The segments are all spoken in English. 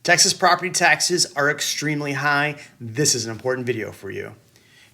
Texas property taxes are extremely high. This is an important video for you.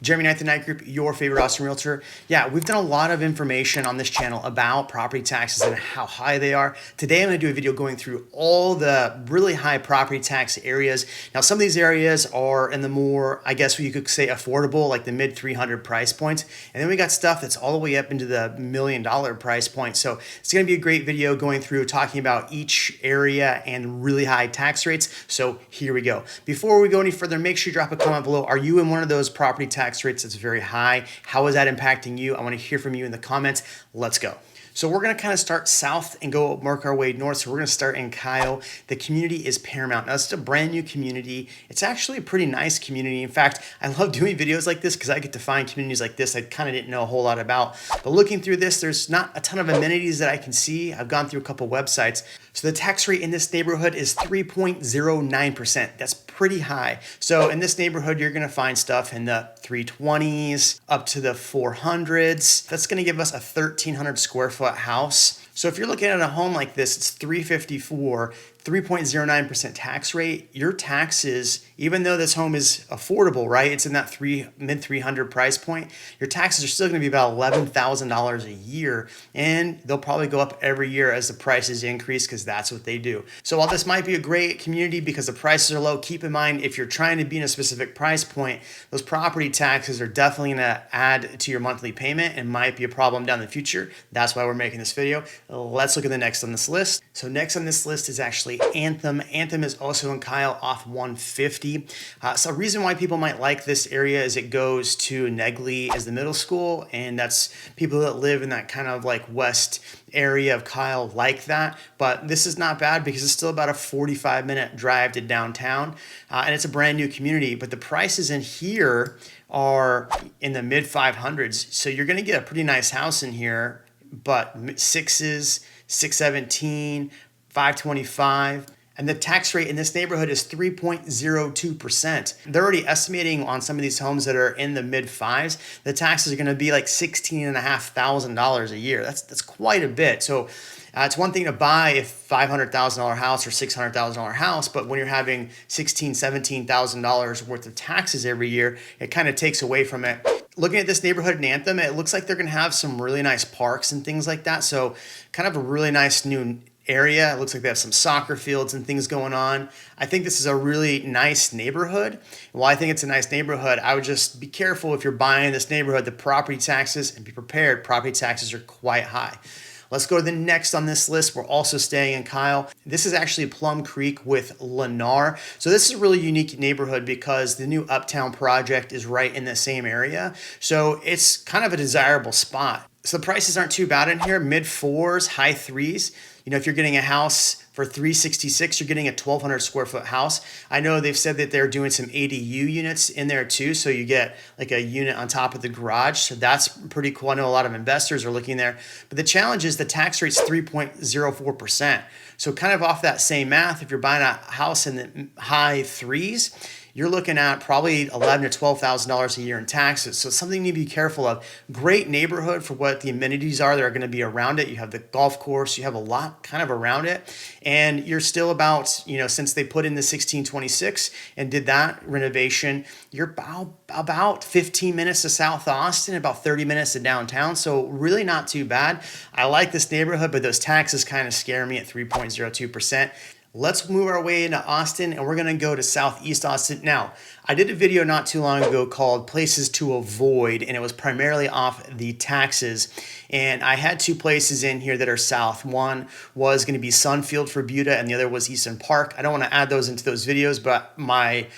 Jeremy Knight, the Knight Group, your favorite Austin realtor. Yeah, we've done a lot of information on this channel about property taxes and how high they are. Today, I'm going to do a video going through all the really high property tax areas. Now, some of these areas are in the more, I guess you could say, affordable, like the mid 300 price points. And then we got stuff that's all the way up into the $1 million price point. So it's going to be a great video going through talking about each area and really high tax rates. So here we go. Before we go any further, make sure you drop a comment below. Are you in one of those property tax rates that's very high? How is that impacting you? I want to hear from you in the comments. Let's go. So we're going to kind of start south and go work our way north. So we're going to start in Kyle. The community is Paramount. Now, it's a brand new community. It's actually a pretty nice community. In fact, I love doing videos like this because I get to find communities like this I kind of didn't know a whole lot about. But looking through this, there's not a ton of amenities that I can see. I've gone through a couple websites. So the tax rate in this neighborhood is 3.09%. That's pretty high. So in this neighborhood, you're going to find stuff in the 320s up to the 400s. That's going to give us a 1,300 square foot house. So if you're looking at a home like this, it's 354, 3.09% tax rate. Your taxes, even though this home is affordable, right? It's in that mid 300 price point. Your taxes are still going to be about $11,000 a year, and they'll probably go up every year as the prices increase because that's what they do. So while this might be a great community because the prices are low, keep in mind if you're trying to be in a specific price point, those property taxes are definitely going to add to your monthly payment and might be a problem down the future. That's why we're making this video. Let's look at the next on this list. So next on this list is actually Anthem. Anthem is also in Kyle off 150. So a reason why people might like this area is it goes to Negley as the middle school, and that's people that live in that kind of like west area of Kyle like that. But this is not bad because it's still about a 45-minute drive to downtown, and it's a brand new community. But the prices in here are in the mid 500s, so you're going to get a pretty nice house in here, but sixes, 617, 525. And the tax rate in this neighborhood is 3.02%. They're already estimating on some of these homes that are in the mid fives, the taxes are going to be like $16,500 a year. That's quite a bit. So it's one thing to buy a $500,000 house or $600,000 house, but when you're having $16,000, $17,000 worth of taxes every year, it kind of takes away from it. Looking at this neighborhood in Anthem, it looks like they're going to have some really nice parks and things like that. So kind of a really nice new area. It looks like they have some soccer fields and things going on. I think this is a really nice neighborhood. While I think it's a nice neighborhood, I would just be careful if you're buying this neighborhood, the property taxes, and be prepared. Property taxes are quite high. Let's go to the next on this list. We're also staying in Kyle. This is actually Plum Creek with Lennar. So this is a really unique neighborhood because the new Uptown project is right in the same area. So it's kind of a desirable spot. So the prices aren't too bad in here, mid fours, high threes. You know, if you're getting a house for $366, you're getting a 1,200 square foot house. I know they've said that they're doing some ADU units in there too, so you get like a unit on top of the garage. So that's pretty cool. I know a lot of investors are looking there. But the challenge is the tax rate's 3.04%. So kind of off that same math, if you're buying a house in the high threes, you're looking at probably $11,000 to $12,000 a year in taxes. So it's something you need to be careful of. Great neighborhood for what the amenities are that are going to be around it. You have the golf course, you have a lot kind of around it. And you're still about, you know, since they put in the 1626 and did that renovation, you're about 15 minutes to South Austin, about 30 minutes to downtown. So really not too bad. I like this neighborhood, but those taxes kind of scare me at 3.02%. Let's move our way into Austin, and we're going to go to Southeast Austin. Now, I did a video not too long ago called Places to Avoid, and it was primarily off the taxes. And I had two places in here that are south. One was going to be Sunfield for Buda, and the other was Easton Park. I don't want to add those into those videos, but my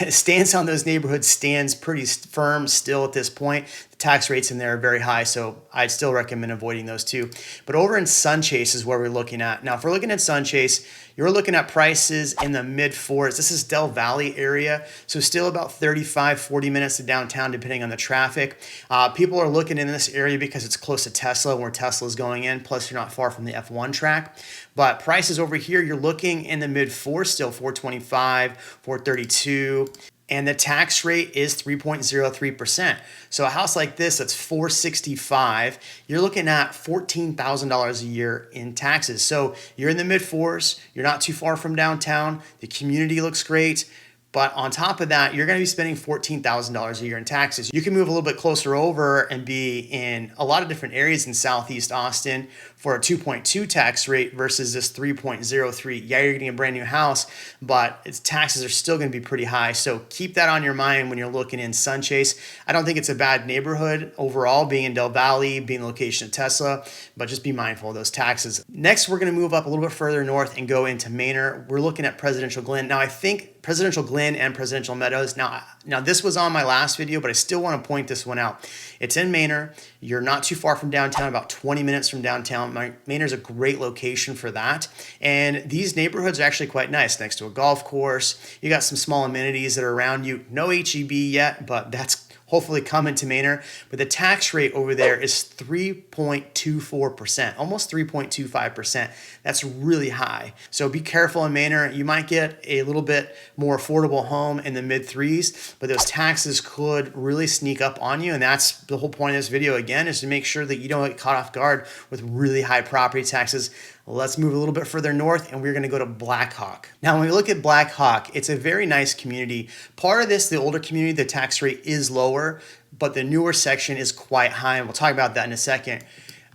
stance on those neighborhoods stands pretty firm still at this point. The tax rates in there are very high, so I'd still recommend avoiding those two. But over in Sunchase is where we're looking at. Now, if we're looking at Sunchase, you're looking at prices in the mid fours. This is Del Valley area, so still about 35, 40 minutes to downtown, depending on the traffic. People are looking in this area because it's close to Tesla, where Tesla is going in, plus you're not far from the F1 track. But prices over here, you're looking in the mid fours still, 425, 432. and the tax rate is 3.03%. So a house like this that's $465, you're looking at $14,000 a year in taxes. So you're in the mid fours, you're not too far from downtown, the community looks great. But on top of that, you're going to be spending $14,000 a year in taxes. You can move a little bit closer over and be in a lot of different areas in Southeast Austin for a 2.2 tax rate versus this 3.03. Yeah, you're getting a brand new house, but its taxes are still going to be pretty high. So keep that on your mind when you're looking in Sunchase. I don't think it's a bad neighborhood overall, being in Del Valle, being the location of Tesla, but just be mindful of those taxes. Next, we're going to move up a little bit further north and go into Manor. We're looking at Presidential Glen. Now, I think Presidential Glen and Presidential Meadows. Now this was on my last video, but I still want to point this one out. It's in Manor. You're not too far from downtown, about 20 minutes from downtown. Manor's a great location for that. And these neighborhoods are actually quite nice, next to a golf course. You got some small amenities that are around you. No HEB yet, but that's hopefully coming to Manor. But the tax rate over there is 3.24%, almost 3.25%. That's really high. So be careful in Manor. You might get a little bit more affordable home in the mid threes, but those taxes could really sneak up on you. And that's the whole point of this video, again, is to make sure that you don't get caught off guard with really high property taxes. Let's move a little bit further north, and we're going to go to Black Hawk. Now, when we look at Black Hawk, it's a very nice community. Part of this, the older community, the tax rate is lower, but the newer section is quite high, and we'll talk about that in a second.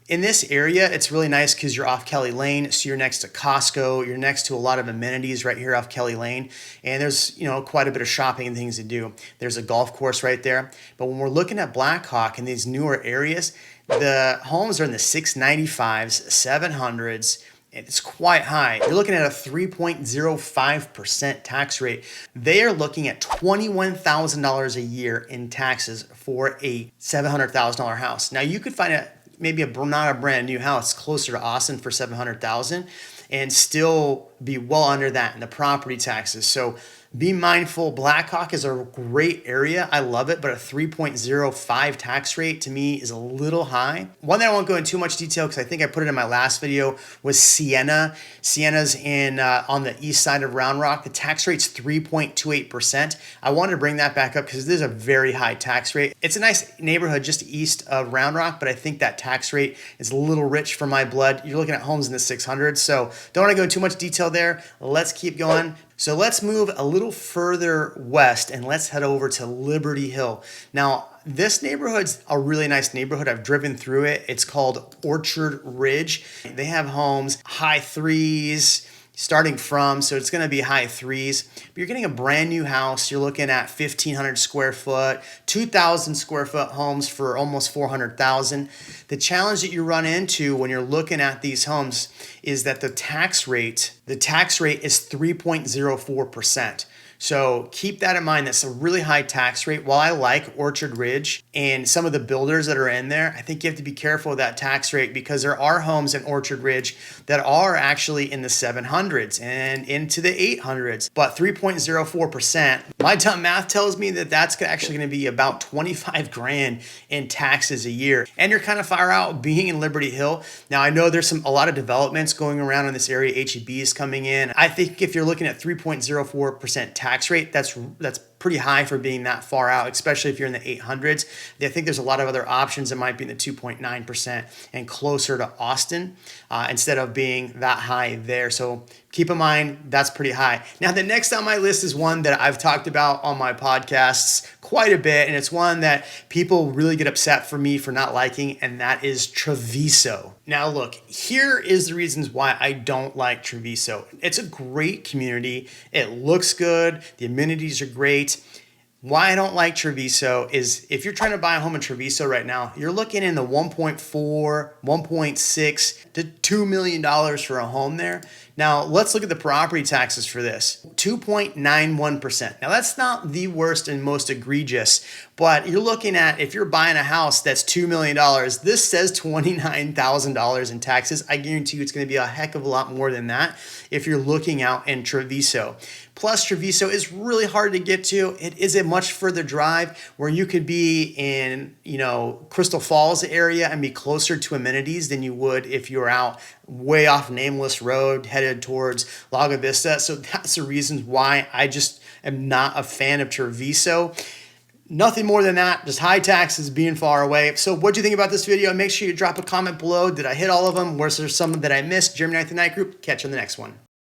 In this area, it's really nice because you're off Kelly Lane, so you're next to Costco, you're next to a lot of amenities right here off Kelly Lane, and there's quite a bit of shopping and things to do. There's a golf course right there. But when we're looking at Black Hawk in these newer areas, the homes are in the 695s, 700s. It's quite high. You're looking at a 3.05% tax rate. They are looking at $21,000 a year in taxes for a $700,000 house. Now you could find maybe not a brand new house closer to Austin for $700,000 and still be well under that in the property taxes. So be mindful. Black Hawk is a great area. I love it, but a 3.05 tax rate to me is a little high. One that I won't go into too much detail because I think I put it in my last video was Sienna. Sienna's on the east side of Round Rock. The tax rate's 3.28%. I wanted to bring that back up because this is a very high tax rate. It's a nice neighborhood just east of Round Rock, but I think that tax rate is a little rich for my blood. You're looking at homes in the 600s, so don't want to go into too much detail there. Let's keep going. So let's move a little further west and let's head over to Liberty Hill. Now, this neighborhood's a really nice neighborhood. I've driven through it. It's called Orchard Ridge. They have homes, high threes, starting from, so it's going to be high threes. But you're getting a brand new house. You're looking at 1,500 square foot, 2,000 square foot homes for almost 400,000. The challenge that you run into when you're looking at these homes is that the tax rate is 3.04%. So keep that in mind. That's a really high tax rate. While I like Orchard Ridge and some of the builders that are in there, I think you have to be careful with that tax rate because there are homes in Orchard Ridge that are actually in the 700s and into the 800s. But 3.04%, my dumb math tells me that that's actually going to be about 25 grand in taxes a year. And you're kind of far out being in Liberty Hill. Now, I know there's a lot of developments going around in this area. HEB is coming in. I think if you're looking at 3.04% tax rate, that's pretty high for being that far out, especially if you're in the 800s. I think there's a lot of other options that might be in the 2.9% and closer to Austin instead of being that high there. So keep in mind, that's pretty high. Now, the next on my list is one that I've talked about on my podcasts quite a bit, and it's one that people really get upset for me for not liking, and that is Traviso. Now, look, here is the reasons why I don't like Traviso. It's a great community. It looks good. The amenities are great. Why I don't like Traviso is if you're trying to buy a home in Traviso right now, you're looking in the 1.4, 1.6 to $2 million for a home there. Now, let's look at the property taxes for this. 2.91%. Now, that's not the worst and most egregious, but you're looking at, if you're buying a house that's $2 million, this says $29,000 in taxes. I guarantee you it's going to be a heck of a lot more than that if you're looking out in Traviso. Plus, Traviso is really hard to get to. It is a much further drive where you could be in, Crystal Falls area and be closer to amenities than you would if you were out way off Nameless Road headed towards Lago Vista. So that's the reason why I just am not a fan of Traviso. Nothing more than that, just high taxes, being far away. So what do you think about this video? Make sure you drop a comment below. Did I hit all of them? Was there some that I missed? Jeremy Knight, the Night Group. Catch you on the next one.